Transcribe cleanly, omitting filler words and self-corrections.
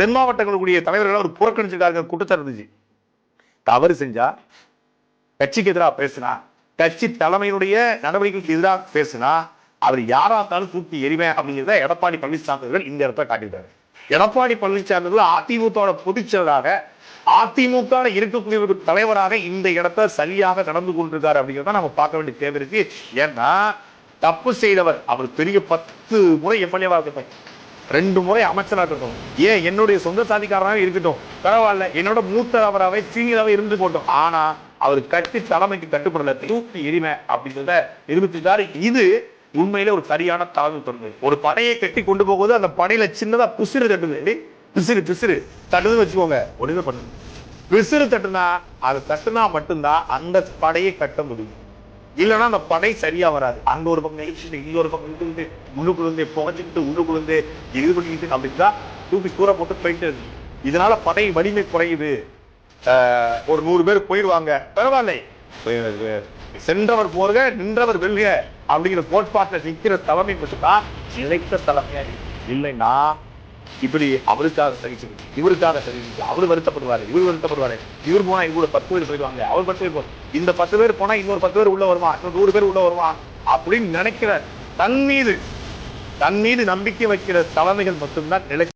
தென் மாவட்டங்களுடைய தலைவர்கள் அவர் புறக்கணிச்சிருக்காங்க கூட்டத்தில் இருந்துச்சு. தவறு செஞ்சா கட்சிக்கு எதிராக பேசினா, கட்சி தலைமையினுடைய நடவடிக்கைக்கு எதிராக பேசினா அவர் யாரா இருந்தாலும் தூக்கி எறிவேன் அப்படிங்கிறத எடப்பாடி பழனிசாமி அவர்கள் இந்த இடத்துல காட்டிட்டாரு. எடப்பாடி பழனிசாமி அவர்கள் அதிமுக பொதுச்செயலாளராக, அதிமுக இருக்கக்கூடிய ஒரு தலைவராக இந்த இடத்த சரியாக நடந்து கொண்டிருக்காரு அப்படிங்கிறத நம்ம பார்க்க வேண்டிய தேவை இருக்கு. ஏன்னா தப்பு செய்தவர் அவர் பெரிய 10 முறை எம்எல்ஏவா இருக்கட்டும், 2 முறை அமைச்சராக இருக்கட்டும், ஏன் என்னுடைய சொந்த சாதிக்காரராக இருக்கட்டும், பரவாயில்ல, என்னோட மூத்த அவராகவே சீனியராகவே இருந்து போட்டோம். ஆனா அவர் கட்சி தலைமைக்கு கட்டுப்படல, தூக்கி எரிமை அப்படிங்கிறத நிரூபித்தார். இது உண்மையிலே ஒரு சரியான தாழ்வு தொடர்ந்து ஒரு படையை கட்டி கொண்டு போகும்போது அந்த படையில சின்னதா பிசிறு தட்டுது, பிசிறு தட்டுதுன்னு வச்சுக்கோங்க, ஒழுங்கு பண்ணுங்க. பிசிறு தட்டுனா அது தட்டுனா மட்டும்தான் அந்த படையை கட்ட முடியும். இல்லைன்னா அந்த படை சரியா வராது. அங்க ஒரு பக்கம் இன்னொரு பக்கம் உள்ளுக்குள்ளே புகைச்சிக்கிட்டு உள்ளுக்குள்ளே இது பண்ணிக்கிட்டு அப்படின்தான் தூக்கி தூர போட்டு போயிட்டு இருக்கு. இதனால படை வலிமை குறையுது. ஒரு 100 பேர் போயிடுவாங்க, பரவாயில்லை, சென்றவர் போர்க நின்றவர் வெல்க அப்படிங்கிற கோட்பாட்டில் நிற்கிற தலைமை மட்டும்தான் நிலைத்த தலைமையா. இல்லைன்னா இப்படி அவருக்காக சகிச்சு, இவருக்காக சகிச்சு, அவரு வருத்தப்படுவாரு, இவர் வருத்தப்படுவாரு, இவர் போனா இவரு 10 பேர் போயிடுவாங்க, அவர் 10 பேர் இந்த 10 பேர் போனா இன்னொரு 10 பேர் உள்ள வருவான், இன்னொரு 100 பேர் உள்ள வருவான் அப்படின்னு நினைக்கிற தன் மீது நம்பிக்கை வைக்கிற தலைமைகள் மட்டும்தான் நிலை.